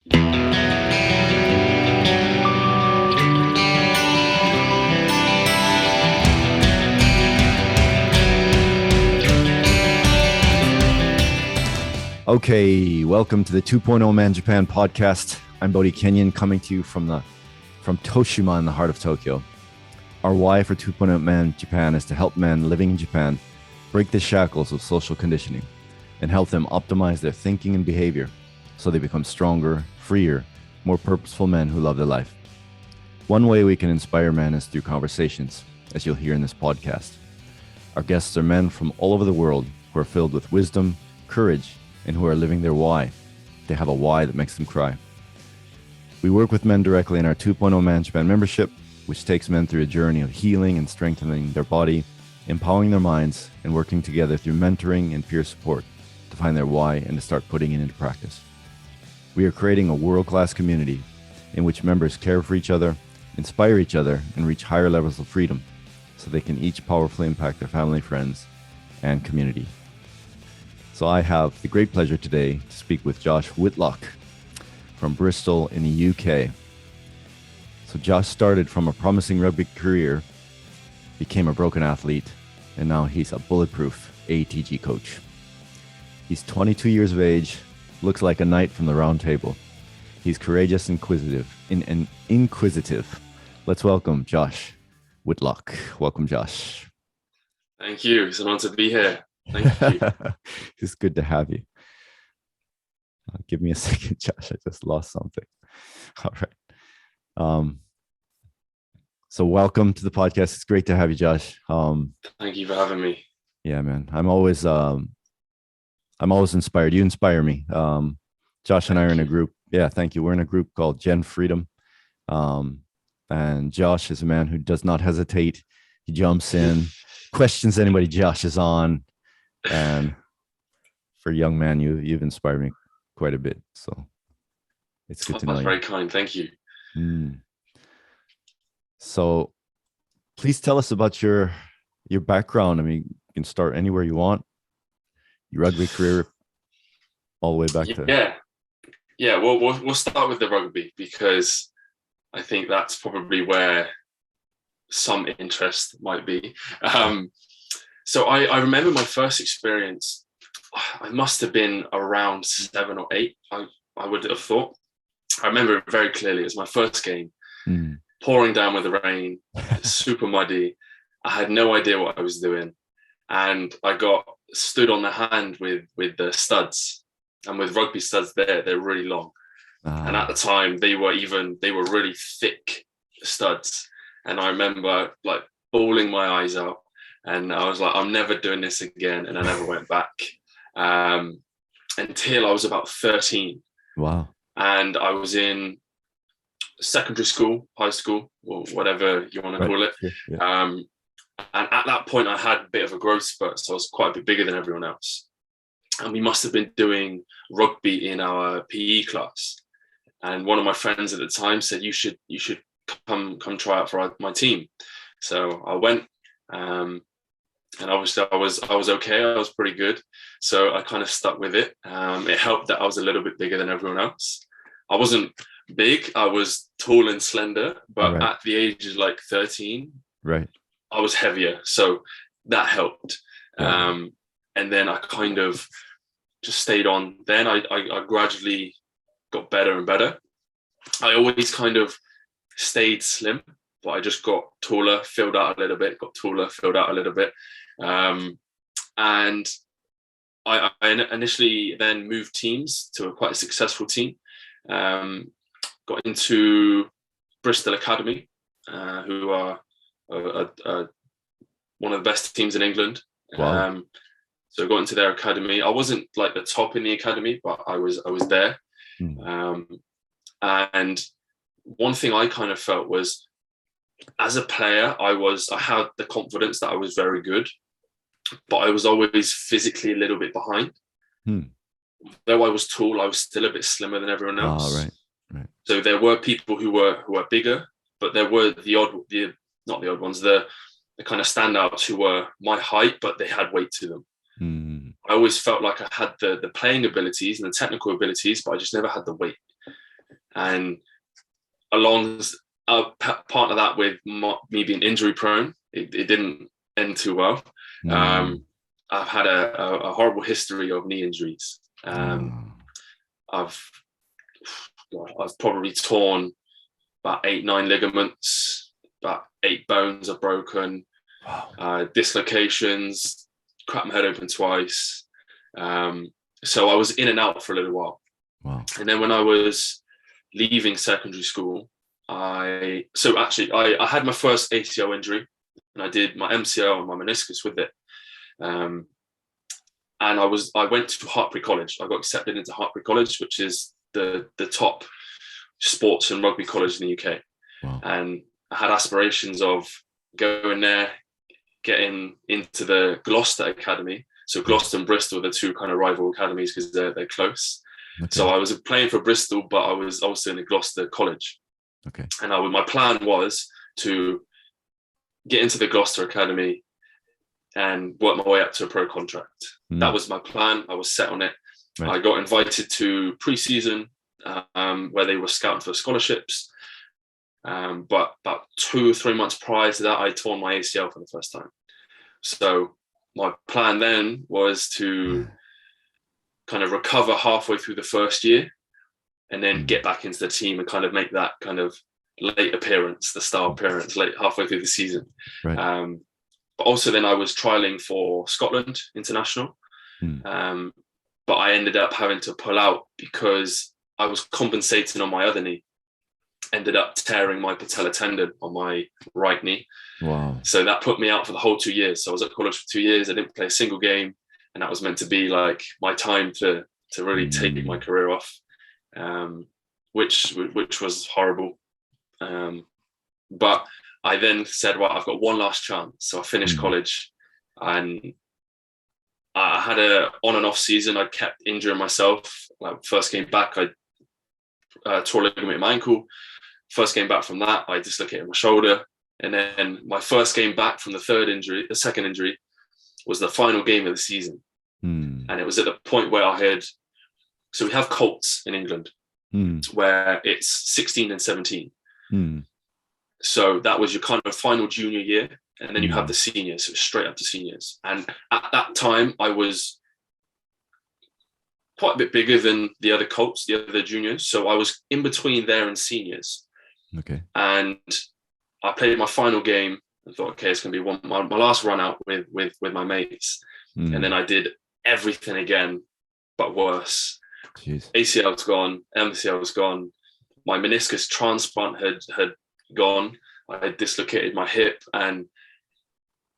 Okay, welcome to the 2.0 Man Japan podcast. I'm Bodhi Kenyon, coming to you from Toshima in the heart of Tokyo. Our why for 2.0 Man Japan is to help men living in Japan break the shackles of social conditioning and help them optimize their thinking and behavior so they become stronger, freer, more purposeful men who love their life. One way we can inspire men is through conversations, as you'll hear in this podcast. Our guests are men from all over the world who are filled with wisdom, courage, and who are living their why. They have a why that makes them cry. We work with men directly in our 2.0 Man Japan membership, which takes men through a journey of healing and strengthening their body, empowering their minds, and working together through mentoring and peer support to find their why and to start putting it into practice. We are creating a world-class community in which members care for each other, inspire each other, and reach higher levels of freedom so they can each powerfully impact their family, friends, and community. So I have the great pleasure today to speak with Josh Whitlock from Bristol in the UK. So Josh started from a promising rugby career, became a broken athlete, and now he's a bulletproof ATG coach. He's 22 years of age, looks like a knight from the round table. He's courageous and inquisitive. Let's welcome Josh Whitlock. Welcome, Josh. Thank you. It's an honor to be here. Thank you. It's good to have you. Give me a second, Josh. I just lost something. All right. So welcome to the podcast. It's great to have you, Josh. Thank you for having me. Yeah, man. I'm always inspired. You inspire me. Josh and I are in a group. Yeah, thank you. We're in a group called Gen Freedom. And Josh is a man who does not hesitate. He jumps in, questions anybody Josh is on. And for a young man, you've inspired me quite a bit. So it's good to know you. That's very kind. Thank you. So please tell us about your background. I mean, you can start anywhere you want. Your rugby career, all the way back to... Yeah. Well, we'll start with the rugby because I think that's probably where some interest might be. So I remember my first experience, I must have been around 7 or 8, I would have thought. I remember it very clearly. It was my first game, pouring down with the rain, super muddy. I had no idea what I was doing. And I got stood on the hand with the studs. And with rugby studs they're really long. And at the time they were really thick studs. And I remember like bawling my eyes out. And I was like, I'm never doing this again. And I never went back until I was about 13. Wow. And I was in secondary school, high school, or whatever you want to call it. Yeah. And at that point, I had a bit of a growth spurt. So I was quite a bit bigger than everyone else. And we must have been doing rugby in our PE class. And one of my friends at the time said, you should come try out for my team. So I went. And obviously I was okay. I was pretty good. So I kind of stuck with it. It helped that I was a little bit bigger than everyone else. I wasn't big. I was tall and slender, but at the age of like 13, I was heavier. So that helped. And then I kind of just stayed on. Then I gradually got better and better. I always kind of stayed slim, but I just got taller, filled out a little bit, and I initially then moved teams to quite a successful team. Got into Bristol Academy, who are one of the best teams in England. Wow. So I got into their academy. I wasn't like the top in the academy, but I was there. And one thing I kind of felt was, as a player, I had the confidence that I was very good, but I was always physically a little bit behind. Though I was tall, I was still a bit slimmer than everyone else. Right. So there were people who were bigger, but there were the kind of standouts who were my height, but they had weight to them. I always felt like I had the playing abilities and the technical abilities, but I just never had the weight. And along part of that with me being injury prone, it didn't end too well. I've had a horrible history of knee injuries. I've probably torn about 8-9 ligaments, about 8 bones are broken, dislocations, cracked my head open twice. So I was in and out for a little while. Wow. And then when I was leaving secondary school, I had my first ACL injury, and I did my MCL and my meniscus with it. And I went to Hartpury College. I got accepted into Hartpury College, which is the top sports and rugby college in the UK. Wow. And I had aspirations of going there, getting into the Gloucester Academy. So Gloucester and Bristol are the two kind of rival academies because they're close. Okay. So I was playing for Bristol, but I was also in the Gloucester College. Okay. And my plan was to get into the Gloucester Academy and work my way up to a pro contract. That was my plan. I was set on it. Right. I got invited to pre-season where they were scouting for scholarships. But about 2 or 3 months prior to that, I torn my ACL for the first time. So my plan then was to kind of recover halfway through the first year and then get back into the team and kind of make that kind of late appearance, the star appearance, late halfway through the season. Right. But also then I was trialing for Scotland International. But I ended up having to pull out because I was compensating on my other knee. Ended up tearing my patella tendon on my right knee. Wow. So that put me out for the whole 2 years. So I was at college for 2 years. I didn't play a single game. And that was meant to be like my time to really take my career off, which was horrible. But I then said, well, I've got one last chance. So I finished college, and I had a on and off season. I kept injuring myself. Like first game back, I tore a ligament in my ankle. First game back from that, I dislocated my shoulder. And then my first game back from the second injury was the final game of the season. And it was at the point where so we have Colts in England where it's 16 and 17. So that was your kind of final junior year. And then you have the seniors, so straight up to seniors. And at that time, I was quite a bit bigger than the other Colts, the other juniors. So I was in between there and seniors. Okay. And I played my final game and thought, okay, it's going to be my last run out with my mates. And then I did everything again, but worse. Jeez. ACL was gone, MCL was gone. My meniscus transplant had gone. I had dislocated my hip, and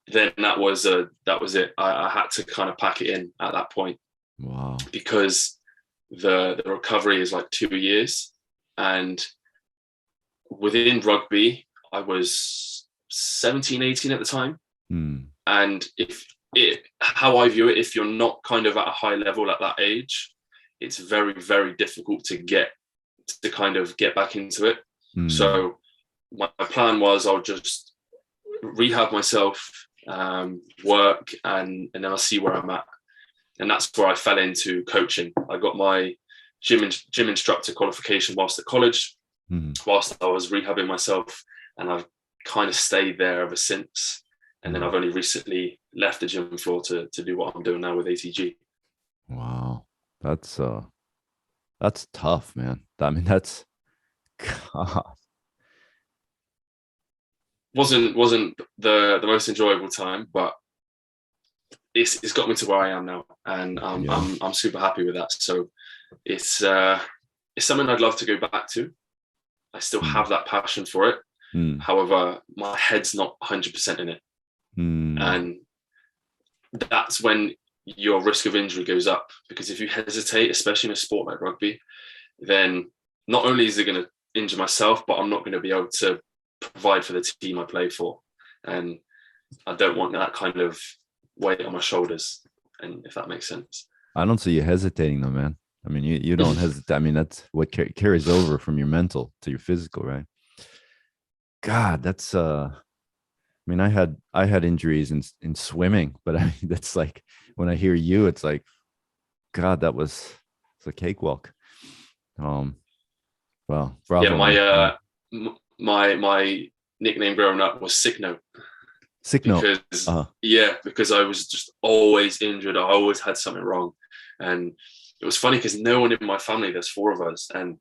then that was it. I had to kind of pack it in at that point. Wow. Because the recovery is like 2 years, and within rugby, I was 17, 18 at the time. And how I view it, if you're not kind of at a high level at that age, it's very, very difficult to get back into it. So my plan was I'll just rehab myself, work, and then I'll see where I'm at. And that's where I fell into coaching. I got my gym instructor qualification whilst at college, whilst I was rehabbing myself, and I've kind of stayed there ever since. And then I've only recently left the gym floor to do what I'm doing now with ATG. Wow. That's tough, man. I mean, that's God. Wasn't the most enjoyable time, but it's got me to where I am now, and I'm super happy with that. So it's something I'd love to go back to. I still have that passion for it. However, my head's not 100% in it. And that's when your risk of injury goes up, because if you hesitate, especially in a sport like rugby, then not only is it going to injure myself, but I'm not going to be able to provide for the team I play for. And I don't want that kind of weight on my shoulders, and if that makes sense. I don't see you hesitating though, man. I mean, you don't hesitate. I mean, that's what carries over from your mental to your physical, right? God, that's I mean, I had injuries in swimming, but I mean, that's like, when I hear you, it's like, God, it's a cakewalk. Well, bravo. Yeah, my nickname growing up was Sick Note. Sick Note. Because I was just always injured. I always had something wrong. And it was funny because no one in my family, there's 4 of us, and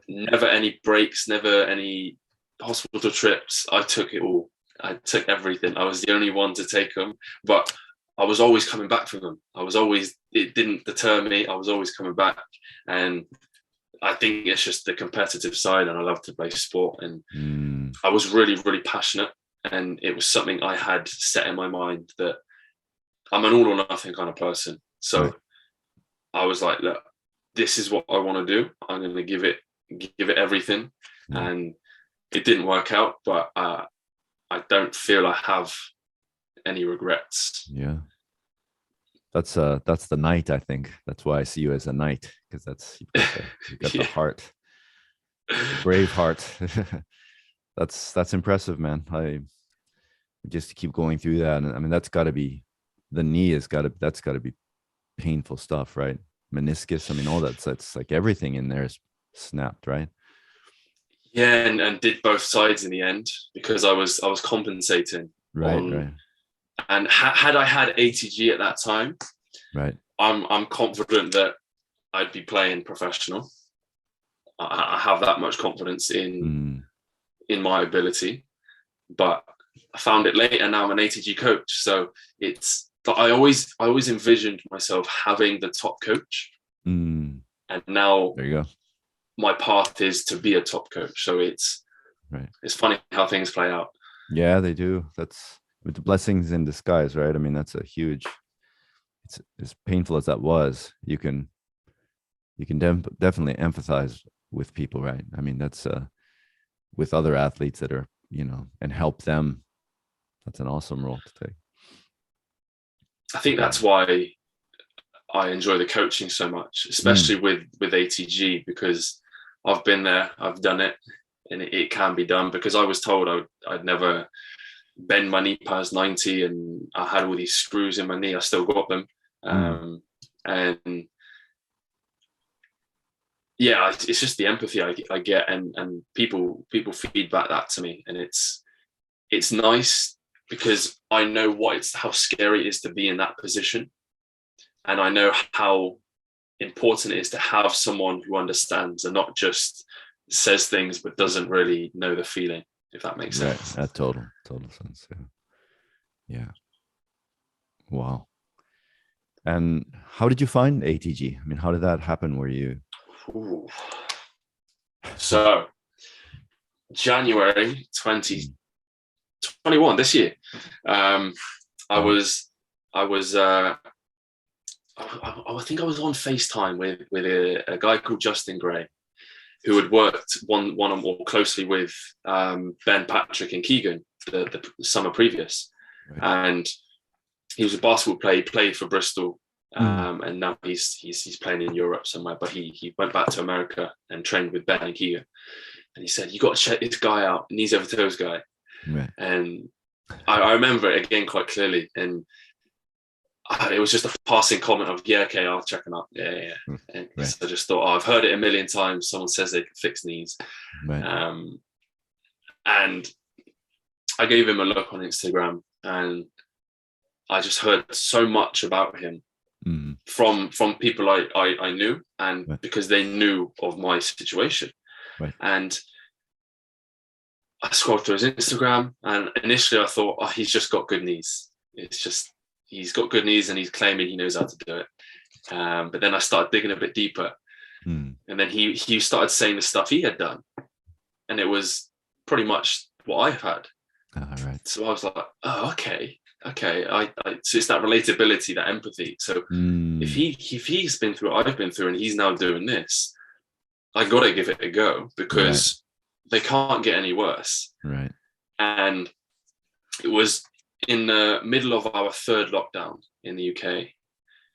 never any breaks, never any hospital trips. I took it all. I took everything. I was the only one to take them, but I was always coming back from them. It didn't deter me. I was always coming back. And I think it's just the competitive side, and I love to play sport. And I was really, really passionate. And it was something I had set in my mind that I'm an all or nothing kind of person. So I was like, look, this is what I want to do. I'm going to give it everything. And it didn't work out, but I don't feel I have any regrets. Yeah. That's the knight, I think. That's why I see you as a knight, because you've got the heart, the brave heart. That's impressive, man. I just keep going through that. And I mean, that's got to be, the knee that's got to be painful stuff, right? Meniscus, I mean, all that's like everything in there is snapped, right? Yeah, and did both sides in the end because I was compensating. Right. And had I had ATG at that time, right, I'm confident that I'd be playing professional. I have that much confidence in my ability, but I found it late, and now I'm an ATG coach. So I always envisioned myself having the top coach, and now there you go. My path is to be a top coach. So it's funny how things play out. Yeah, they do. That's with the blessings in disguise, right? I mean, that's a huge. It's as painful as that was. You can definitely empathize with people, right? I mean, that's with other athletes that are, and help them. That's an awesome role to take. I think that's why I enjoy the coaching so much, especially with ATG, because I've been there, I've done it, and it can be done. Because I was told I'd never bend my knee past 90, and I had all these screws in my knee. I still got them, and yeah, it's just the empathy I get, and people feed back that to me, and it's nice because I know how scary it is to be in that position, and I know how important it is to have someone who understands and not just says things but doesn't really know the feeling, if that makes sense. That total sense. Yeah. Wow. And how did you find ATG? I mean, how did that happen? Were you? Ooh. So January 2021, this year, I think I was on FaceTime with a guy called Justin Gray, who had worked one on more closely with Ben, Patrick, and Keegan the summer previous, and he was a basketball player. He played for Bristol, and now he's playing in Europe somewhere. But he went back to America and trained with Ben and Keegan. And he said, "You got to check this guy out. Knees over toes guy." Right. And I remember it again quite clearly, and it was just a passing comment of, yeah, okay, I'll check him out. Yeah. And so I just thought, I've heard it a million times. Someone says they can fix knees. Right. And I gave him a look on Instagram, and I just heard so much about him from people I knew, and because they knew of my situation. Right. And I scrolled through his Instagram, and initially I thought, oh, he's just got good knees. It's just, he's got good knees and he's claiming he knows how to do it. But then I started digging a bit deeper. And then he started saying the stuff he had done. And it was pretty much what I've had. Right. So I was like, oh, okay. So it's that relatability, that empathy. So if he's been through what I've been through and he's now doing this, I got to give it a go, because they can't get any worse. Right. And it was in the middle of our third lockdown in the UK.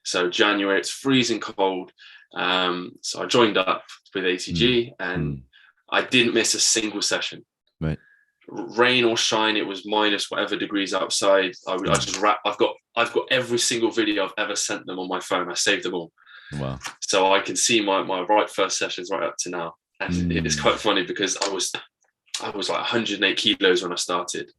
So January, it's freezing cold. So I joined up with ATG and I didn't miss a single session. Right. Rain or shine, it was minus whatever degrees outside. I've got every single video I've ever sent them on my phone. I saved them all. Wow. So I can see my right first sessions right up to now. And it's quite funny because I was like 108 kilos when I started.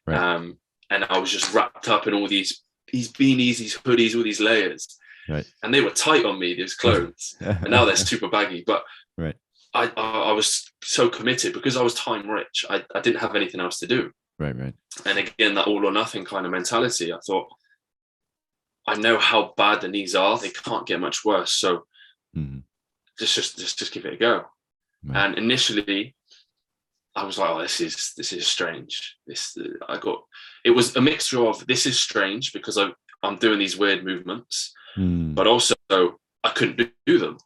Right. And I was just wrapped up in all these beanies, these hoodies, all these layers. Right. And they were tight on me, these clothes. And now they're super baggy. But right. I was so committed because I was time rich. I didn't have anything else to do. Right. And again, that all or nothing kind of mentality. I thought, I know how bad the knees are. They can't get much worse. So just give it a go. Right. And initially, I was like, oh, this is strange. It was a mixture of, this is strange because I'm doing these weird movements, but also I couldn't do them.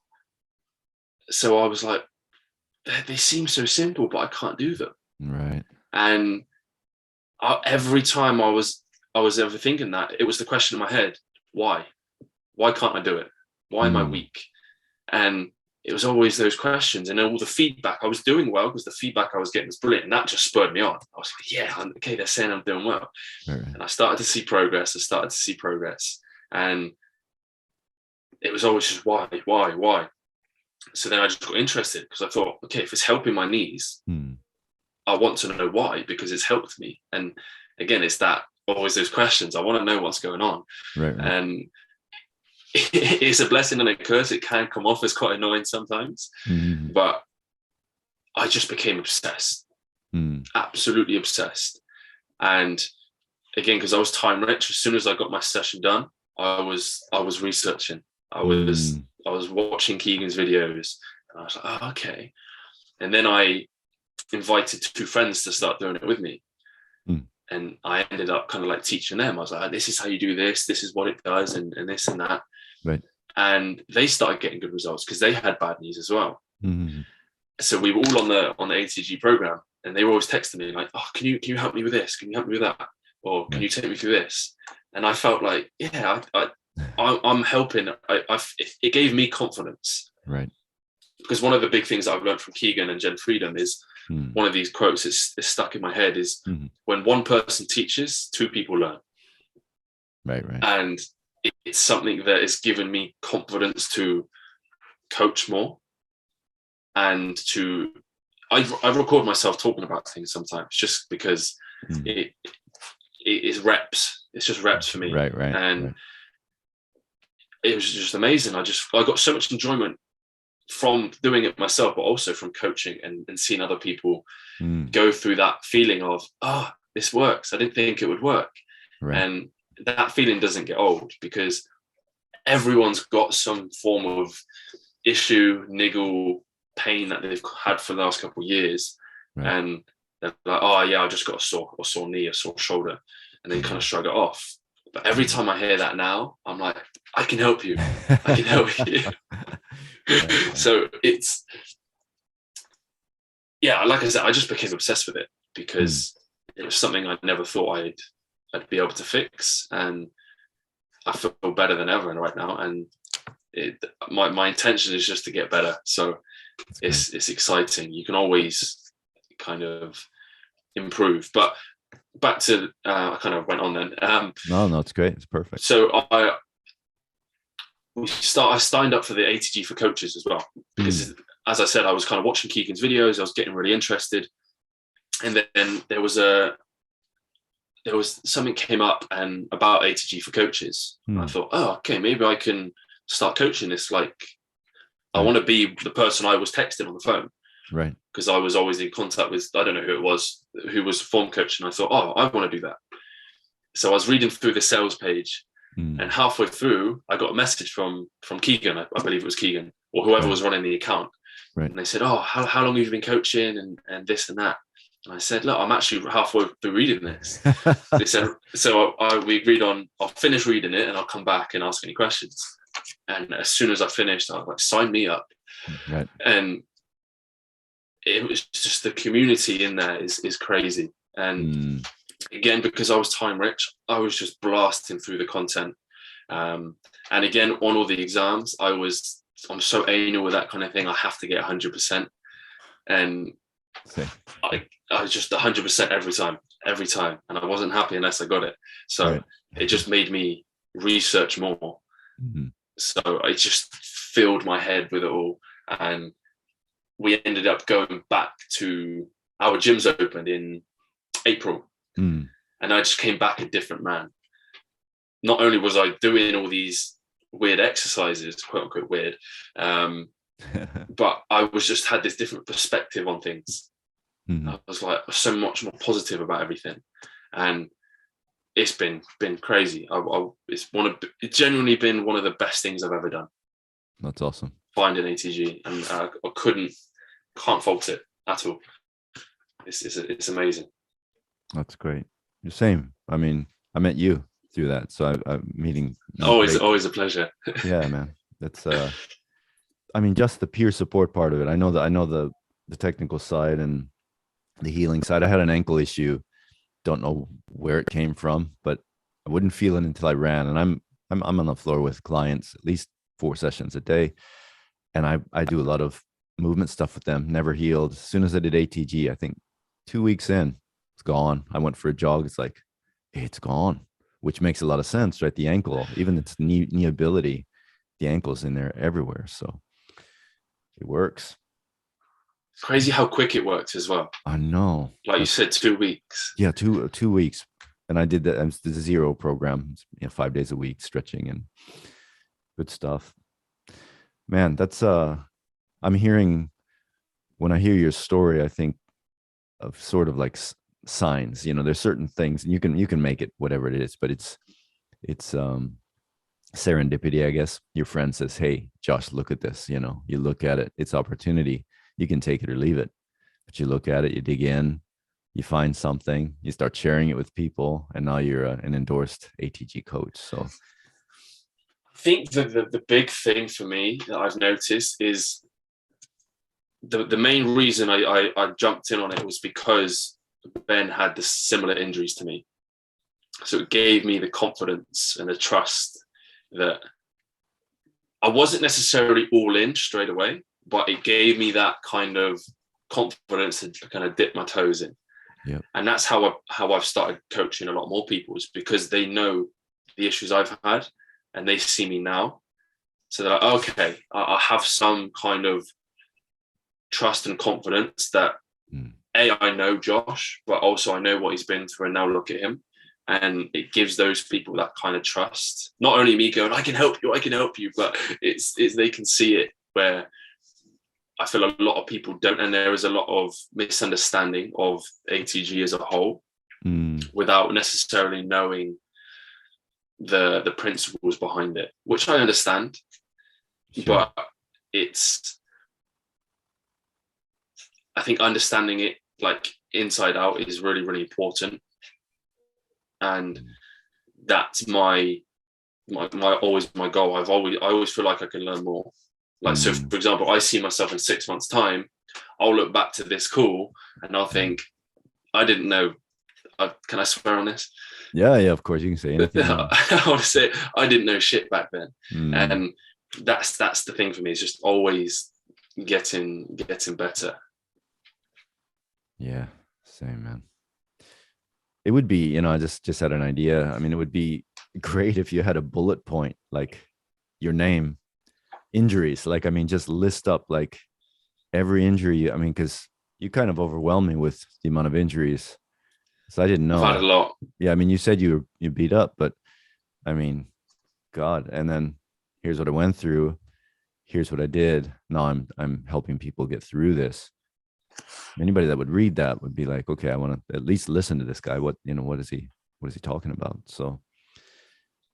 So I was like, they seem so simple, but I can't do them. Right. And every time I was ever thinking that, it was the question in my head, why can't I do it? Why am I weak? And it was always those questions, and all the feedback. I was doing well because the feedback I was getting was brilliant, and that just spurred me on. I was like, yeah, okay, they're saying I'm doing well. Right. And I started to see progress. And it was always just why? So then I just got interested because I thought, okay, if it's helping my knees, I want to know why, because it's helped me. And again, it's that always those questions. I want to know what's going on. Right. And it's a blessing and a curse. It can come off as quite annoying sometimes, but I just became obsessed, absolutely obsessed. And again, because I was time rich, as soon as I got my session done, I was researching. I was watching Keegan's videos, and I was like, oh, okay. And then I invited 2 friends to start doing it with me. And I ended up kind of like teaching them. I was like, this is how you do this. This is what it does, and this and that. Right. And they started getting good results because they had bad knees as well. So we were all on the ATG program, and they were always texting me like, oh, can you help me with this? Can you help me with that? Or can you take me through this? And I felt like, yeah, I'm helping. It gave me confidence. Right. Because one of the big things I've learned from Keegan and Jen Freedom is one of these quotes is stuck in my head is when one person teaches, 2 people learn. Right. And it's something that has given me confidence to coach more, and I record myself talking about things sometimes just because it is reps. It's just reps for me. Right. And it was just amazing. I got so much enjoyment from doing it myself, but also from coaching and seeing other people go through that feeling of, this works. I didn't think it would work. Right. And that feeling doesn't get old because everyone's got some form of issue, niggle, pain that they've had for the last couple of years. Right. And they're like, oh yeah, I just got a sore knee, a sore shoulder. And they kind of shrug it off. But every time I hear that now, I'm like, I can help you. I can help you. So it's, yeah, like I said, I just became obsessed with it because it was something I never thought I'd be able to fix, and I feel better than ever right now. And my intention is just to get better. So it's exciting. You can always kind of improve. But back to I kind of went on then. No, it's great. It's perfect. So I signed up for the ATG for coaches as well because, as I said, I was kind of watching Keegan's videos. I was getting really interested, and then there was something came up and about ATG for coaches. And I thought, oh, okay, maybe I can start coaching this. Like, I want to be the person I was texting on the phone. Right. Because I was always in contact with, I don't know who it was, who was form coach. And I thought, oh, I want to do that. So I was reading through the sales page, and halfway through, I got a message from Keegan. I believe it was Keegan or whoever was running the account. Right. And they said, oh, how long have you been coaching and this and that? And I said, look, I'm actually halfway through reading this. They said, so we agreed on, I'll finish reading it and I'll come back and ask any questions. And as soon as I finished, I was like, sign me up. Right. And it was just the community in there is crazy. And again, because I was time rich, I was just blasting through the content. And again, on all the exams, I'm so anal with that kind of thing. I have to get 100%. And I was just 100% every time. And I wasn't happy unless I got it. So it just made me research more. So I just filled my head with it all. And we ended up going back to our gyms opened in April. And I just came back a different man. Not only was I doing all these weird exercises, quote unquote weird, but I was just had this different perspective on things. I was like so much more positive about everything, and it's been crazy. It's genuinely been one of the best things I've ever done. That's awesome. Finding ATG, and I can't fault it at all. It's amazing. That's great. The same. I mean, I met you through that, so I'm meeting. Always a pleasure. Yeah, man. That's I mean, just the peer support part of it. I know the technical side and the healing side. I had an ankle issue. Don't know where it came from, but I wouldn't feel it until I ran. And I'm on the floor with clients at least 4 sessions a day, and I do a lot of movement stuff with them. Never healed. As soon as I did ATG, I think 2 weeks in, it's gone. I went for a jog. It's like, it's gone, which makes a lot of sense, right? The ankle, even its knee ability, the ankle's in there everywhere. So it works. It's crazy how quick it works as well. I know. Like you said, 2 weeks. Yeah, 2 weeks. And I did the Zero program, 5 days a week, stretching and good stuff. Man, that's I'm hearing, when I hear your story, I think of sort of like signs. There's certain things, and you can make it whatever it is, but it's serendipity, I guess. Your friend says, hey, Josh, look at this. You look at it, it's opportunity. You can take it or leave it, but you look at it, you dig in, you find something, you start sharing it with people, and now you're an endorsed ATG coach. So I think the big thing for me that I've noticed is the main reason I jumped in on it was because Ben had the similar injuries to me. So it gave me the confidence and the trust that I wasn't necessarily all in straight away, but it gave me that kind of confidence to kind of dip my toes in. Yeah. And that's how I've started coaching a lot more people, is because they know the issues I've had and they see me now. So they're like, okay, I have some kind of trust and confidence that I know Josh, but also I know what he's been through, and now look at him. And it gives those people that kind of trust. Not only me going, I can help you, but it's they can see it, where I feel a lot of people don't, and there is a lot of misunderstanding of ATG as a whole without necessarily knowing the principles behind it, which I understand. Sure. But I think understanding it like inside out is really, really important. And that's my goal. I always feel like I can learn more. Like, so for example, I see myself in 6 months' time, I'll look back to this call and I'll think, I didn't know. Can I swear on this? Yeah, of course you can say anything. I want to say I didn't know shit back then. And that's the thing for me, is just always getting better. Yeah, same, man. It would be, I just had an idea. I mean, it would be great if you had a bullet point, like your name, injuries. Like, I mean, just list up like every injury. I mean, because you kind of overwhelmed me with the amount of injuries. So I didn't know. I've had a lot. Yeah, I mean, you said you beat up, but I mean, God. And then here's what I went through. Here's what I did. Now I'm helping people get through this. Anybody that would read that would be like, okay, I want to at least listen to this guy. What is he talking about? So,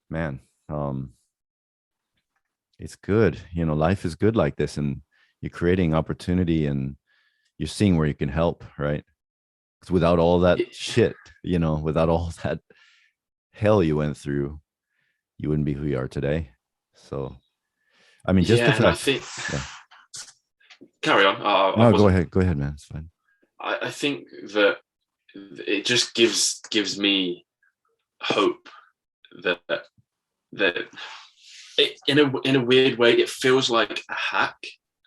man, it's good. Life is good like this, and you're creating opportunity, and you're seeing where you can help, right? Because without all that shit, without all that hell you went through, you wouldn't be who you are today. So, I mean, just the fact. Carry on. No, go ahead, man. It's fine. I think that it just gives me hope that it, in a weird way, it feels like a hack.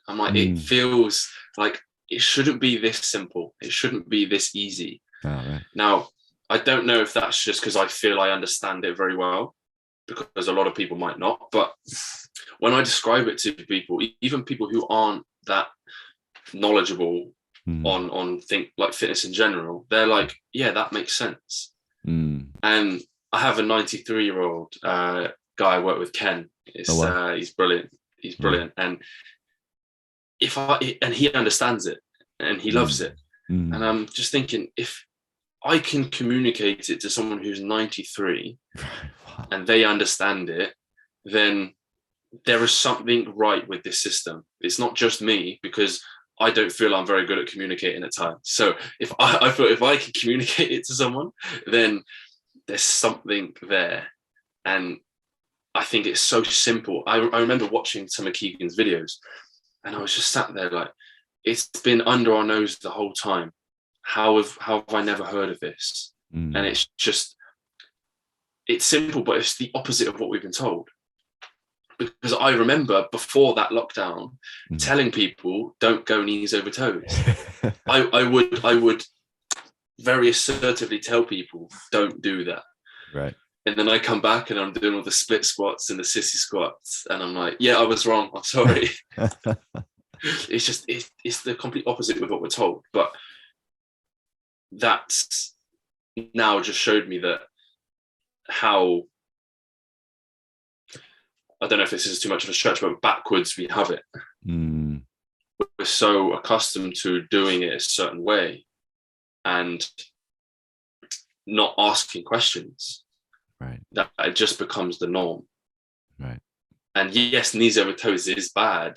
I'm like, it feels like it shouldn't be this simple. It shouldn't be this easy. Oh, right. Now, I don't know if that's just because I feel I understand it very well, because a lot of people might not. But when I describe it to people, even people who aren't that knowledgeable on like fitness in general, they're like, yeah, that makes sense. And I have a 93-year-old guy I work with, Ken. He's brilliant. He's brilliant. And he understands it and he loves it. And I'm just thinking, if I can communicate it to someone who's 93 and they understand it, then there is something right with this system. It's not just me, because I don't feel I'm very good at communicating at times. So if I feel if I can communicate it to someone, then there's something there. And I think it's so simple. I remember watching some of Keegan's videos and I was just sat there like, it's been under our nose the whole time. How have I never heard of this? And it's simple, but it's the opposite of what we've been told. Because I remember before that lockdown telling people, don't go knees over toes. I would very assertively tell people, don't do that. Right. And then I come back and I'm doing all the split squats and the sissy squats. And I'm like, yeah, I was wrong. I'm sorry. It's the complete opposite with what we're told. But that's now just showed me that how, I don't know if this is too much of a stretch, but backwards we have it. We're so accustomed to doing it a certain way and not asking questions. Right. That it just becomes the norm. Right. And yes, knees over toes is bad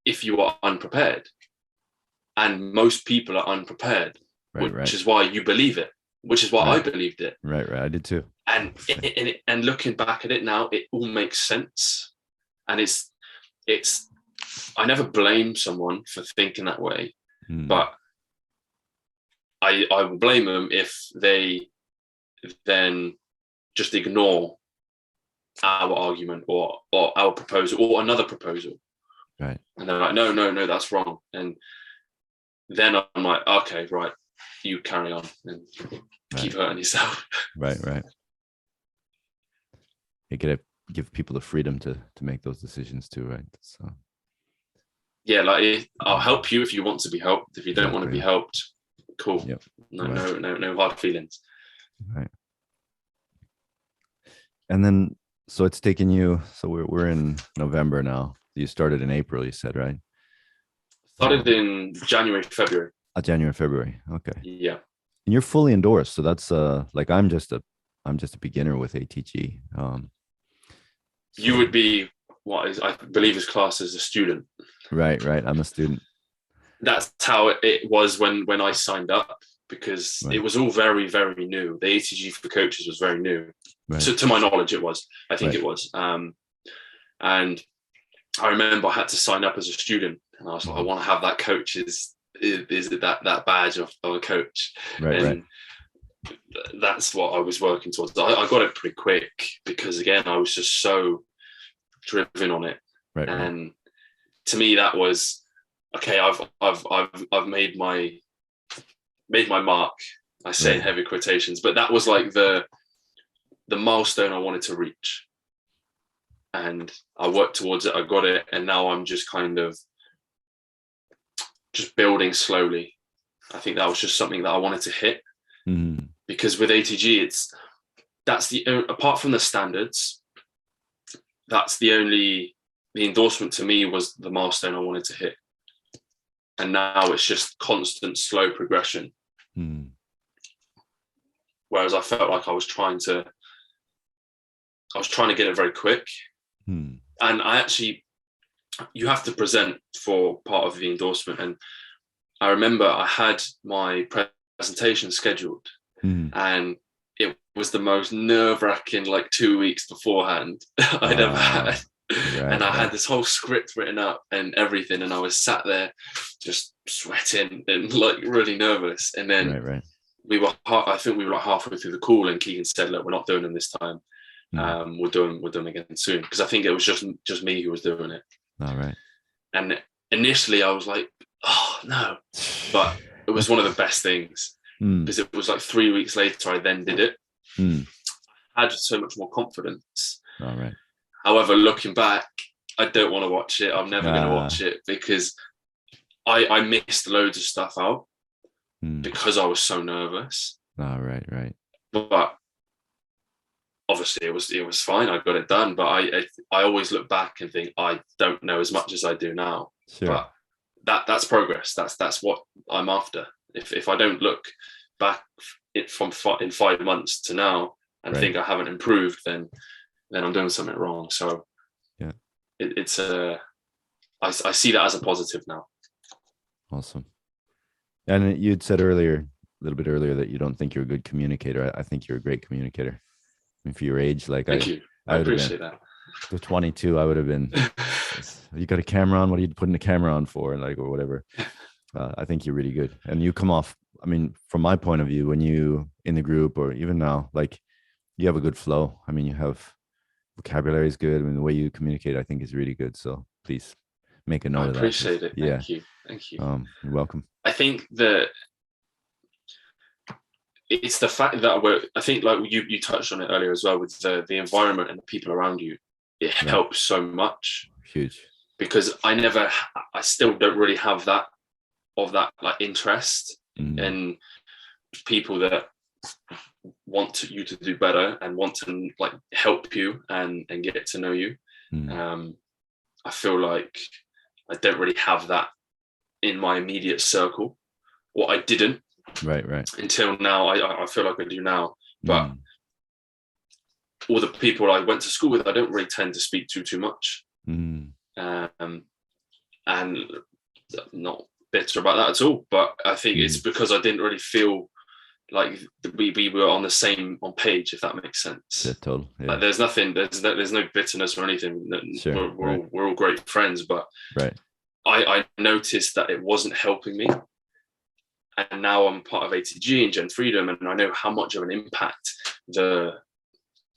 if you are unprepared. And most people are unprepared, which is why you believe it, which is why I believed it. Right. I did too. And looking back at it now, it all makes sense. And it's I never blame someone for thinking that way, but I will blame them if they then just ignore our argument or our proposal or another proposal. Right. And they're like, no, that's wrong. And then I'm like, okay, right, you carry on and keep hurting yourself. Right. You gotta give people the freedom to make those decisions too, right? So yeah, like I'll help you if you want to be helped. If you don't want to be helped, cool. Yep. No hard feelings. Right. And then, so it's taken you. So we're in November now. You started in April, you said, right? Started in January, February. January, February. Okay. Yeah. And you're fully endorsed. So that's like I'm just a beginner with ATG. You would be I believe is classed as a student. Right. I'm a student. That's how it was when I signed up, because it was all very, very new. The ATG for coaches was very new. Right. To my knowledge, it was. I think it was. And I remember I had to sign up as a student, and I was like, I want to have that coach. Is it that badge of a coach? Right. That's what I was working towards. I got it pretty quick because, again, I was just so driven on it. Right. And to me, that was okay. I've made my mark. I say in heavy quotations, but that was like the milestone I wanted to reach, and I worked towards it. I got it, and now I'm just kind of just building slowly. I think that was just something that I wanted to hit. Because with ATG, apart from the standards, that's the endorsement to me was the milestone I wanted to hit. And now it's just constant slow progression. Whereas I felt like I was trying to get it very quick. And you have to present for part of the endorsement. And I remember I had my presentation scheduled, and it was the most nerve-wracking 2 weeks beforehand I'd ever had. And I had this whole script written up and everything, and I was sat there just sweating and really nervous. And then I think we were halfway through the call, and Keegan said, look, we're not doing them this time. We'll do them again soon, because I think it was just me who was doing it. All right. And initially I was like, oh no, but it was one of the best things, because it was 3 weeks later I then did it. I had so much more confidence. All right. However, looking back, I don't want to watch it. I'm never going to watch it, because I missed loads of stuff out because I was so nervous. Oh, right. But obviously it was fine. I got it done. But I always look back and think I don't know as much as I do now. Sure. But that's progress. That's what I'm after. If I don't look back in 5 months to now and think I haven't improved, then I'm doing something wrong. So yeah, I see that as a positive now. Awesome. And you'd said earlier, a little bit earlier, that you don't think you're a good communicator. I think you're a great communicator. I mean, for your age, like Thank you. I appreciate that. With 22, I would have been, you got a camera on? What are you putting the camera on for? Like, or whatever. I think you're really good. And you come off, I mean, from my point of view, when you in the group or even now, like you have a good flow. I mean, you have vocabulary is good. I mean, the way you communicate, I think is really good. So please make a note of that. I appreciate it. Yeah. Thank you. You're welcome. I think that it's the fact that I think like you touched on it earlier as well with the environment and the people around you. It helps so much. Huge. Because I still don't really have that like interest in people that want you to do better and want to like help you and get to know you. I feel like I don't really have that in my immediate circle, or I didn't right until now. I feel like I do now, but all the people I went to school with, I don't really tend to speak to too much. And not bitter about that at all, but I think it's because I didn't really feel like we were on page, if that makes sense. Yeah, totally. Yeah. Like there's no bitterness or anything. Sure, we're all great friends, but I noticed that it wasn't helping me, and now I'm part of ATG and Gen Freedom, and I know how much of an impact the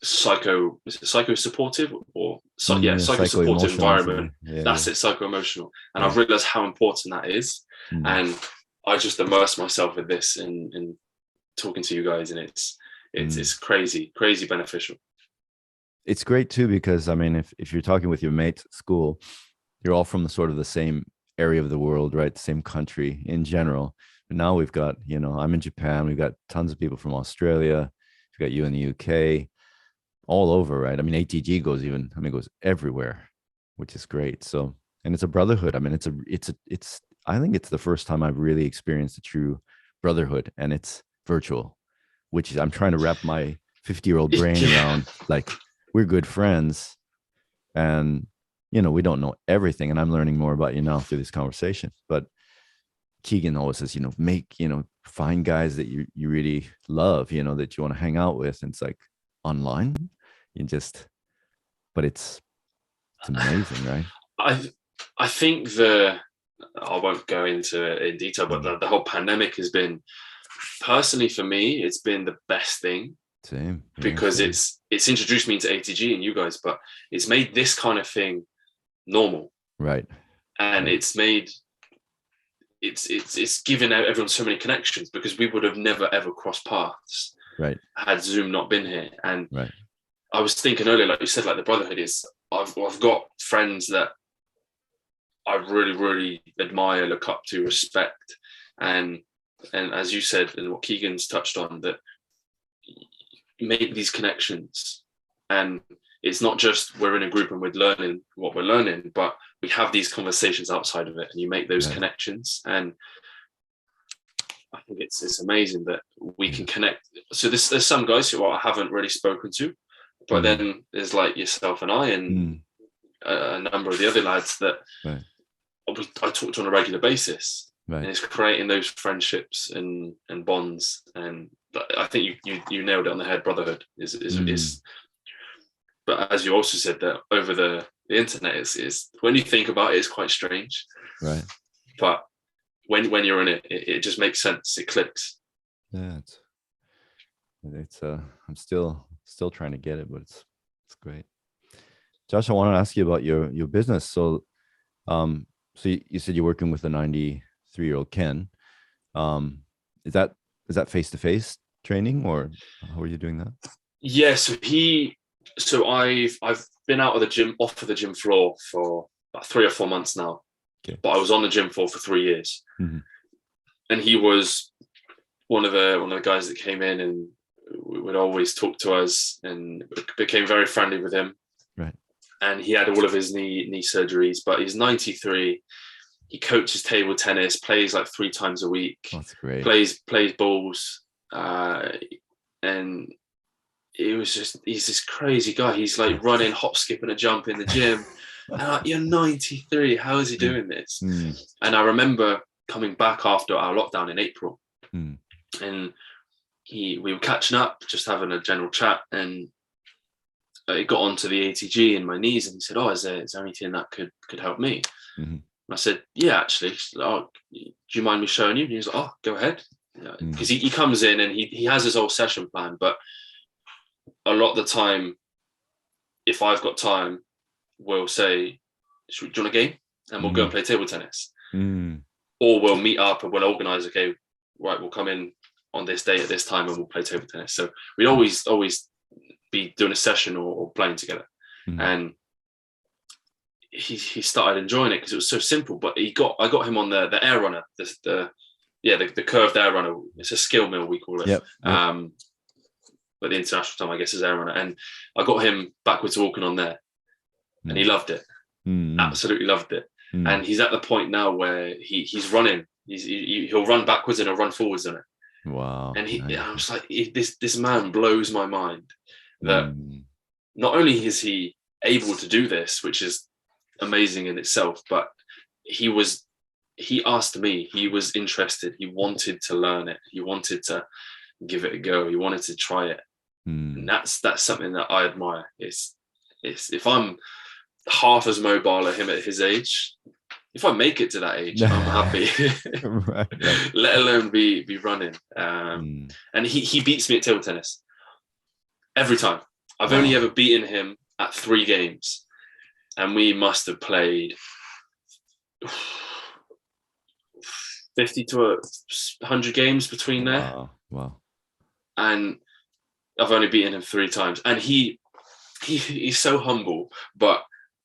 psycho supportive or psycho supportive environment. That's it, psycho-emotional, and I've realized how important that is. And I just immerse myself in this and talking to you guys, and it's crazy beneficial. It's great too, because I mean, if you're talking with your mates at school, you're all from the same area of the world, right? The same country in general. But now we've got, I'm in Japan, we've got tons of people from Australia, we've got you in the UK, all over, right? I mean, ATG goes everywhere, which is great. So, and it's a brotherhood. I mean, I think it's the first time I've really experienced a true brotherhood, and it's virtual, which is, I'm trying to wrap my 50-year-old brain around. Like, we're good friends, and we don't know everything, and I'm learning more about you now through this conversation. But Keegan always says, find guys that you really love, that you want to hang out with. And it's like online, but it's amazing, right? I think I won't go into it in detail, but the whole pandemic has been, personally for me, it's been the best thing. Same. Yeah, because same. It's introduced me to ATG and you guys, but it's made this kind of thing normal, right? And it's given out everyone so many connections, because we would have never ever crossed paths, right, had Zoom not been here. And I was thinking earlier, like you said, like the brotherhood is, I've got friends that I really, really admire, look up to, respect, and as you said, and what Keegan's touched on, that you make these connections, and it's not just we're in a group and we're learning what we're learning, but we have these conversations outside of it, and you make those connections. And I think it's amazing that we can connect. So there's some guys who I haven't really spoken to, but then there's like yourself and I and a number of the other lads that I talk to on a regular basis. And it's creating those friendships and bonds. And I think you nailed it on the head. Brotherhood is. But as you also said, that over the internet is when you think about it, it's quite strange. Right. But when you're in it, it just makes sense. It clicks. Yeah. It's I'm still trying to get it, but it's great. Josh, I want to ask you about your business. So, so you said you're working with a 93-year-old Ken. Is that face-to-face training, or how are you doing that? Yeah, so I've been off of the gym floor for about 3 or 4 months now, Okay. But I was on the gym floor for 3 years. Mm-hmm. And he was one of the guys that came in and would always talk to us, and became very friendly with him. Right. And he had all of his knee surgeries, but he's 93. He coaches table tennis, plays like 3 times a week. That's great. Plays balls, and he's this crazy guy. He's like running, hop, skip, and a jump in the gym. And I'm like, you're 93. How is he doing this? Mm. And I remember coming back after our lockdown in April, and we were catching up, just having a general chat, and it got onto the ATG in my knees, and he said, "Oh, is there anything that could help me?" Mm-hmm. And I said, "Yeah, actually." Like, "Oh, do you mind me showing you?" And he was like, "Oh, go ahead," because he comes in and he has his whole session plan, but a lot of the time, if I've got time, we'll say, do you want a game? And we'll go and play table tennis. Or we'll meet up and we'll organise, okay, right, we'll come in on this day at this time and we'll play table tennis. So we'd always be doing a session or playing together. And he started enjoying it because it was so simple. But I got him on the air runner, the curved air runner. It's a skill mill, we call it. Yep. But the international term, I guess, is air runner. And I got him backwards walking on there. And he loved it. Absolutely loved it. And he's at the point now where he's running. He'll run backwards and he'll run forwards on it. Wow. And I was like, this man blows my mind that not only is he able to do this, which is amazing in itself, but he asked me, he was interested. He wanted to learn it. He wanted to give it a go. He wanted to try it. And that's something that I admire. It's if I'm half as mobile as him at his age, if I make it to that age, I'm happy. right. Let alone be running. And he beats me at table tennis every time. I've only ever beaten him at 3 games, and we must have played 50 to 100 games between there. Wow. And I've only beaten him 3 times, and he's so humble, but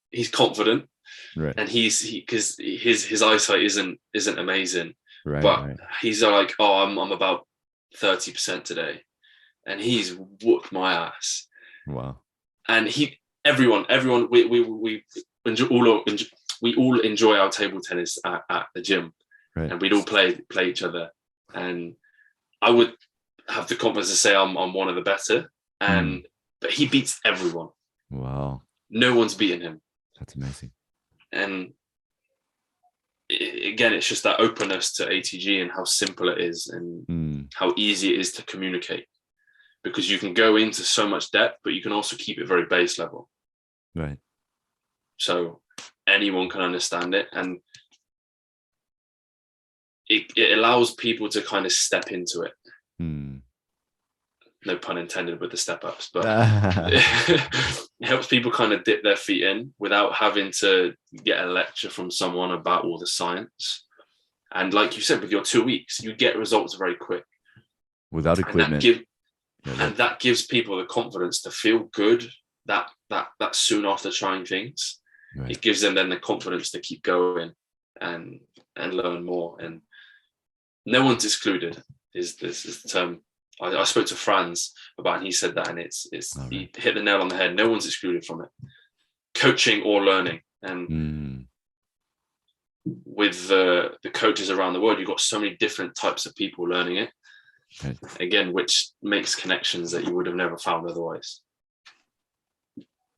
he's confident, right? And because his eyesight isn't amazing, right? But he's like, "Oh, I'm about 30% today," and he's whooped my ass. Wow! And everyone, we all enjoy our table tennis at the gym, right? And we'd all play each other, and I would have the confidence to say I'm one of the better, but he beats everyone. Wow! No one's beaten him. That's amazing. And again, it's just that openness to ATG and how simple it is and how easy it is to communicate, because you can go into so much depth, but you can also keep it very base level. Right. So anyone can understand it, and it allows people to kind of step into it. No pun intended with the step ups, but it helps people kind of dip their feet in without having to get a lecture from someone about all the science. And like you said, with your 2 weeks, you get results very quick. Without equipment. And that gives people the confidence to feel good that soon after trying things. Right. It gives them then the confidence to keep going and learn more. And no one's excluded is the term. I spoke to Franz about it, and he said that, and it's right. He hit the nail on the head. No one's excluded from it, coaching or learning. And with the coaches around the world, you've got so many different types of people learning it. Right. Again, which makes connections that you would have never found otherwise.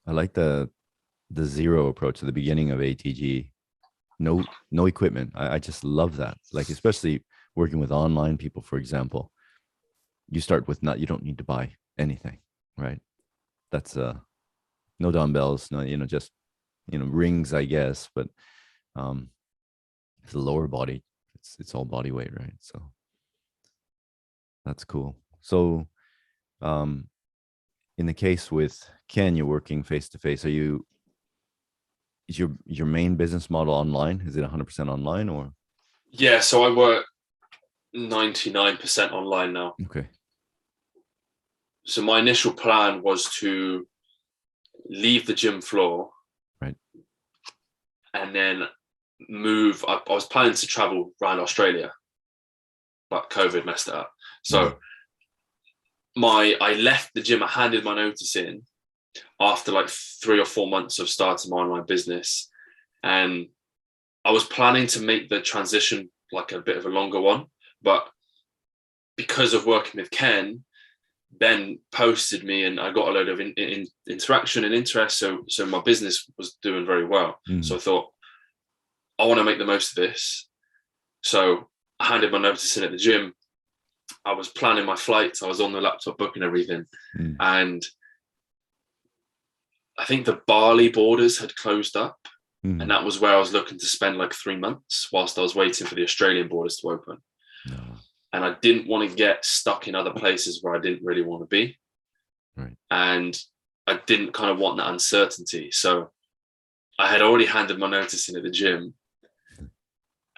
I like the zero approach at the beginning of ATG. No equipment. I just love that. Like, especially working with online people, for example. You start with you don't need to buy anything, right? That's no dumbbells, no, just rings, I guess, but it's the lower body, it's all body weight, right? So that's cool. So in the case with Ken, you're working face to face. Is your main business model online? Is it 100% online or? Yeah, so I work 99% online now. Okay. So my initial plan was to leave the gym floor, right, and then move. I was planning to travel around Australia, but COVID messed it up. So I left the gym. I handed my notice in after like 3 or 4 months of starting my online business, and I was planning to make the transition like a bit of a longer one, but because of working with Ken, Ben posted me and I got a load of interaction and interest. So my business was doing very well. So I thought, I want to make the most of this. So I handed my notice in at the gym. I was planning my flights. I was on the laptop booking everything. And I think the Bali borders had closed up. And that was where I was looking to spend like 3 months whilst I was waiting for the Australian borders to open. And I didn't want to get stuck in other places where I didn't really want to be. And I didn't kind of want that uncertainty. So I had already handed my notice in at the gym.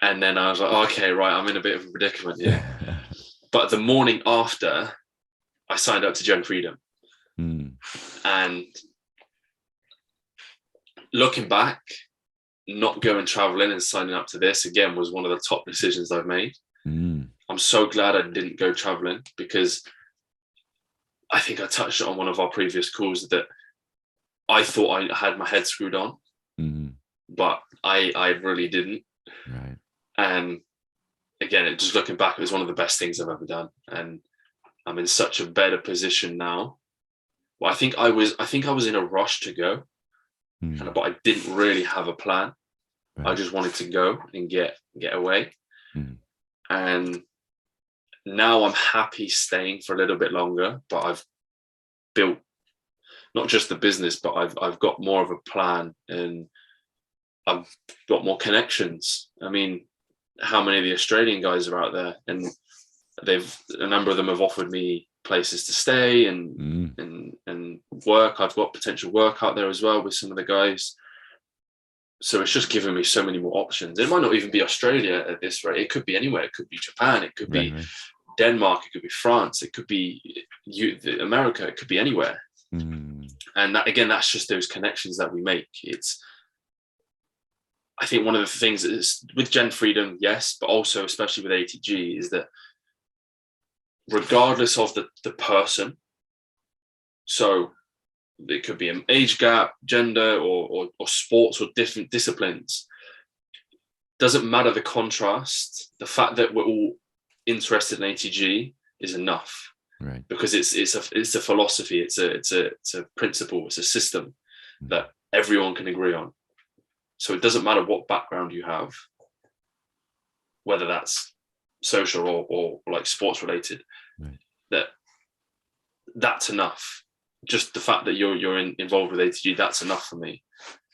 And then I was like, okay, right, I'm in a bit of a predicament here. But the morning after, I signed up to Gen Freedom. And looking back, not going traveling and signing up to this again was one of the top decisions I've made. I'm so glad I didn't go traveling, because I think I touched on one of our previous calls that I thought I had my head screwed on, but I really didn't. And again, just looking back, it was one of the best things I've ever done, and I'm in such a better position now. Well, I think I was in a rush to go. But I didn't really have a plan. I just wanted to go and get away. And now I'm happy staying for a little bit longer, but I've built not just the business, but I've got more of a plan and I've got more connections. I mean, how many of the Australian guys are out there? And a number of them have offered me places to stay and work. I've got potential work out there as well with some of the guys. So it's just given me so many more options. It might not even be Australia at this rate. It could be anywhere. It could be Japan. It could be Denmark. It could be France. It could be America. It could be anywhere. And that, again, that's just those connections that we make. I think one of the things is with Gen Freedom, yes, but also especially with ATG, is that regardless of the person, so it could be an age gap, gender, or sports, or different disciplines, doesn't matter the contrast. The fact that we're all interested in ATG is enough, because it's a philosophy, it's a principle, it's a system that everyone can agree on. So it doesn't matter what background you have, whether that's social or like sports related, that's enough. Just the fact that you're involved with ATG, that's enough for me.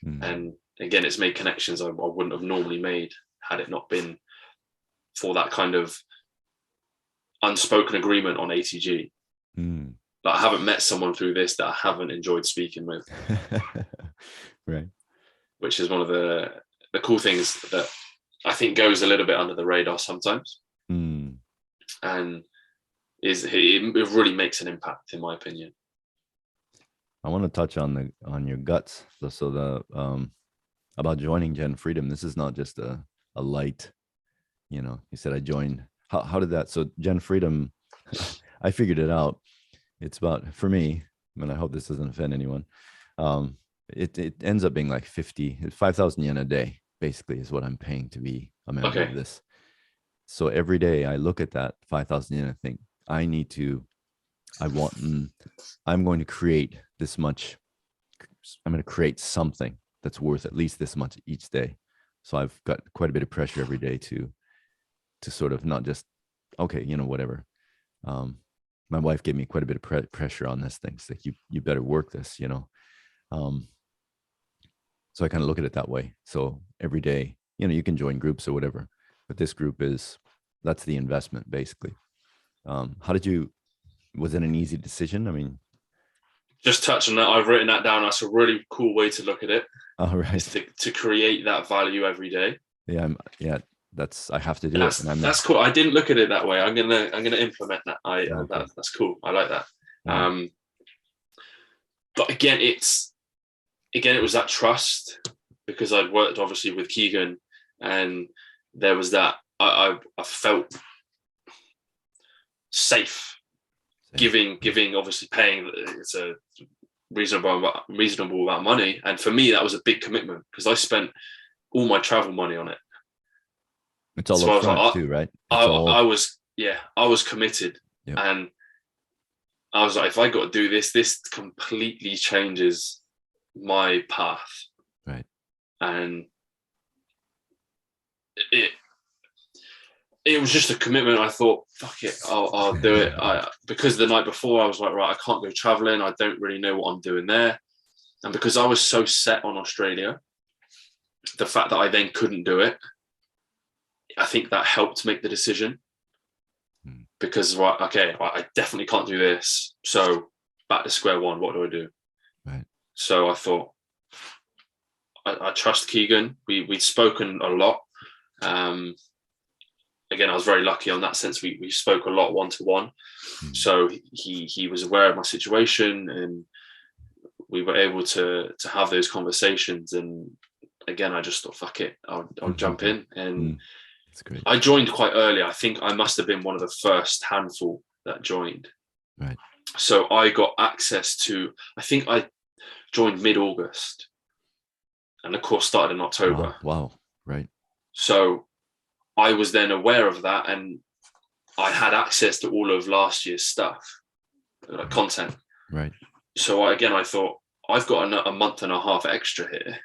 And again, it's made connections I wouldn't have normally made had it not been for that kind of unspoken agreement on ATG. But I haven't met someone through this that I haven't enjoyed speaking with. Which is one of the cool things that I think goes a little bit under the radar sometimes. And it really makes an impact, in my opinion. I want to touch on your guts. So about joining Gen Freedom. This is not just a light, you said I joined. How did that? So Gen Freedom, I figured it out. It's about, for me, and I hope this doesn't offend anyone, it ends up being like 5,000 yen a day, basically, is what I'm paying to be a member of this. So every day I look at that 5,000 yen, I think I'm going to create this much. I'm going to create something that's worth at least this much each day. So I've got quite a bit of pressure every day to sort of not just, whatever. My wife gave me quite a bit of pressure on this thing. It's like, you better work this, So I kind of look at it that way. So every day, you can join groups or whatever, but this group that's the investment, basically. Was it an easy decision? I mean, just touch on that. I've written that down. That's a really cool way to look at it. All right. To create that value every day. Yeah. I have to do it. And that's cool. I didn't look at it that way. I'm gonna implement that. That's cool. I like that. Yeah. But again, it was that trust, because I'd worked obviously with Keegan And there was that, I felt safe giving, obviously paying, it's a reasonable amount of money. And for me, that was a big commitment because I spent all my travel money on it. It's all up front too, right? I was committed. Yep. And I was like, if I got to do this, this completely changes my path. Right. And it was just a commitment. I thought, fuck it, I'll do it. Because the night before I was like, right, I can't go traveling. I don't really know what I'm doing there. And because I was so set on Australia, the fact that I then couldn't do it, I think that helped make the decision. Because, right, okay, I definitely can't do this. So back to square one, what do I do? Right. So I thought, I trust Keegan. We'd spoken a lot. Again, I was very lucky on that sense. We spoke a lot one-to-one. So he was aware of my situation, and we were able to have those conversations. And again, I just thought, fuck it, I'll jump in. And that's great. I joined quite early. I think I must have been one of the first handful that joined. Right. So I got access to, I think I joined mid-August, and the course started in October. Wow. Right. So I was then aware of that, and I had access to all of last year's stuff, like content. Right. So I thought, I've got a month and a half extra here.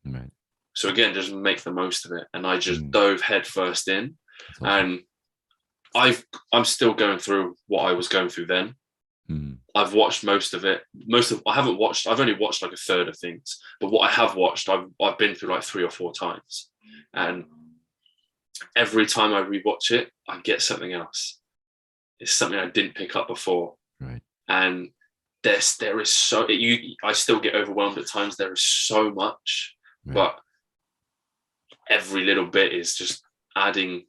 Right. So again, just make the most of it. And I just dove head first in. Awesome. And I'm still going through what I was going through then. I've watched most of it. I've only watched like a third of things, but what I have watched, I've been through like 3 or 4 times. And every time I rewatch it, I get something else. It's something I didn't pick up before. Right. And there is so, I still get overwhelmed at times. There is so much, but every little bit is just adding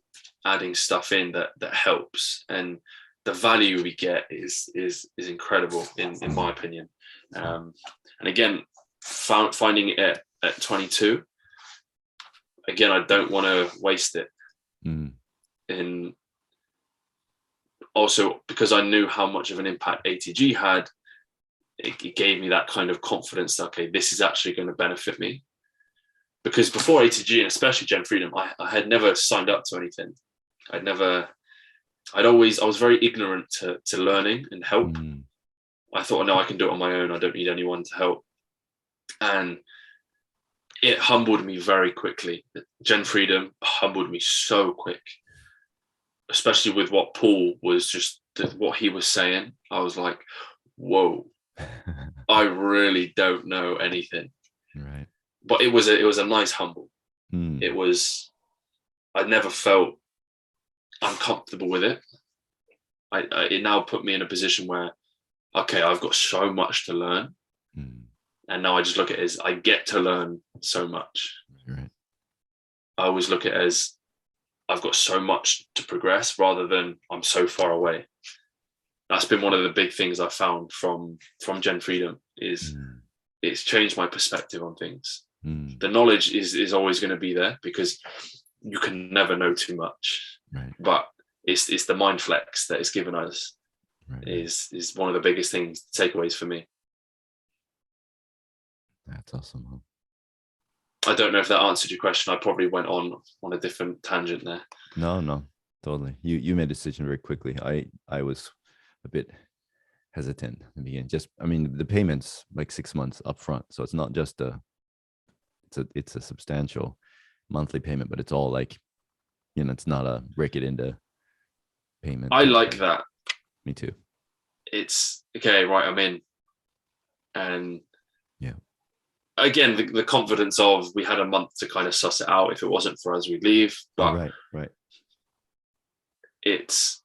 stuff in that helps. And the value we get is incredible in my opinion. And again, finding it at 22, again, I don't want to waste it. And also because I knew how much of an impact ATG had, it gave me that kind of confidence that, okay, this is actually going to benefit me. Because before ATG, and especially Gen Freedom, I had never signed up to anything. I was very ignorant to learning and help. I thought, no, I can do it on my own. I don't need anyone to help. And it humbled me very quickly. Gen Freedom humbled me so quick, especially with what Paul was what he was saying. I was like, whoa, I really don't know anything. Right. But it was a nice humble. It was, I never felt uncomfortable with it. It now put me in a position where, okay, I've got so much to learn. And now I just look at it as I get to learn so much. Right. I always look at it as I've got so much to progress rather than I'm so far away. That's been one of the big things I found from Gen Freedom is it's changed my perspective on things. The knowledge is always going to be there because you can never know too much. Right. But it's the mind flex that it's given us is one of the biggest things, takeaways for me. That's awesome. I don't know if that answered your question. I probably went on a different tangent there. No, totally. You made a decision very quickly. I was a bit hesitant in the beginning. The payments like 6 months up front. So it's not just it's a substantial monthly payment, but it's all like, it's not a break it into payment. I like that. Me too. It's okay, right, I'm in. And again, the confidence of we had a month to kind of suss it out. If it wasn't for us, we'd leave. But right. It's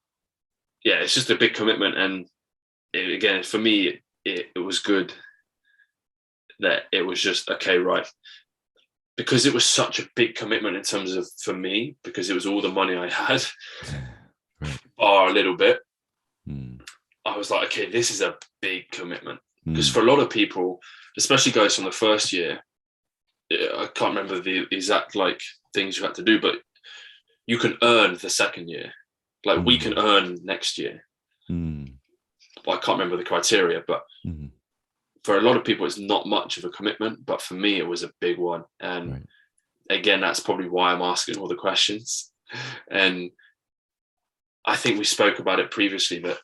just a big commitment. And again, for me, it was good that it was just, okay, right. Because it was such a big commitment in terms of, for me, because it was all the money I had, bar a little bit. I was like, okay, this is a big commitment. Because for a lot of people, especially guys from the first year, I can't remember the exact like things you had to do, but you can earn the second year. Like we can earn next year. I can't remember the criteria, but for a lot of people, it's not much of a commitment. But for me, it was a big one. And again, that's probably why I'm asking all the questions. And I think we spoke about it previously, that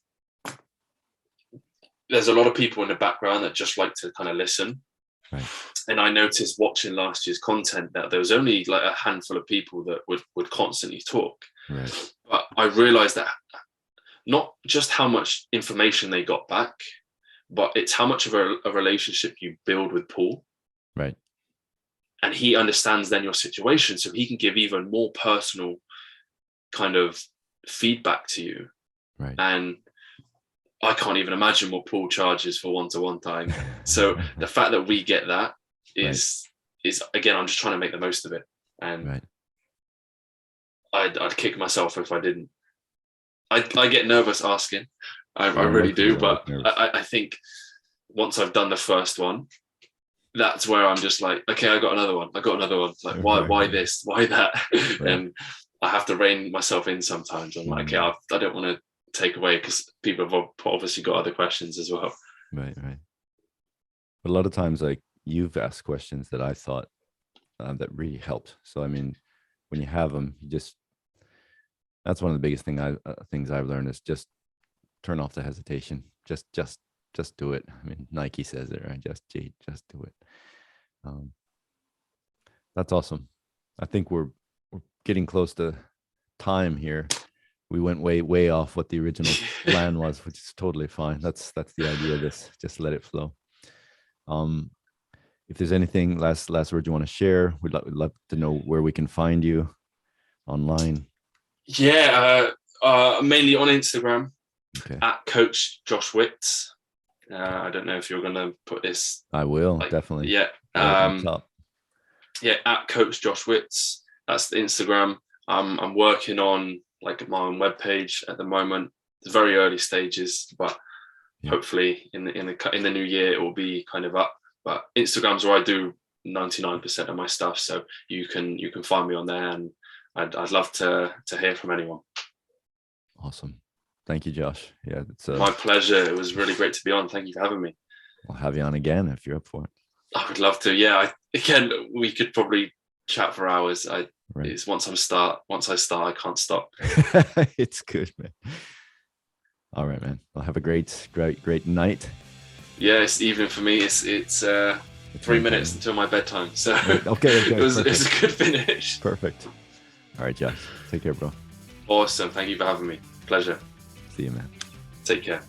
there's a lot of people in the background that just like to kind of listen. Right. And I noticed watching last year's content that there was only like a handful of people that would constantly talk. Right. But I realized that not just how much information they got back, but it's how much of a relationship you build with Paul. Right. And he understands then your situation, so he can give even more personal kind of feedback to you. Right. And I can't even imagine what Paul charges for one-to-one time. So the fact that we get that is again, I'm just trying to make the most of it. And I'd kick myself if I didn't. I get nervous asking. I really do. But I think once I've done the first one, that's where I'm just like, okay, I got another one. Like, why this? Why that? And I have to rein myself in sometimes. I'm like, okay, I don't want to take away, because people have obviously got other questions as well. Right. But a lot of times, like, you've asked questions that I thought that really helped. So, I mean, when you have them, that's one of the biggest things I've learned is just turn off the hesitation. Just do it. I mean, Nike says it, right? Just do it. That's awesome. I think we're getting close to time here. We went way off what the original plan was, which is totally fine. That's the idea of this. Just let it flow. If there's anything last word you want to share, we'd love to know where we can find you online. Yeah, mainly on Instagram at Coach Josh Witts. I don't know if you're going to put this. I will, definitely. Yeah. At Coach Josh Witts. That's the Instagram. I'm working on like my own webpage at the moment. It's very early stages, but hopefully in the new year it will be kind of up. But Instagram's where I do 99% of my stuff, so you can find me on there, and I'd love to hear from anyone. Awesome. Thank you, Josh. Yeah, it's my pleasure. It was really great to be on. Thank you for having me. I'll have you on again if you're up for it. I would love to. Yeah, again, we could probably chat for hours. It's once I start, I can't stop. It's good, man. All right, man. Well, have a great night. Yeah, it's evening for me. It's 3 minutes until my bedtime. So okay. It was a good finish. Perfect. All right, Josh. Take care, bro. Awesome. Thank you for having me. Pleasure. See you, man. Take care.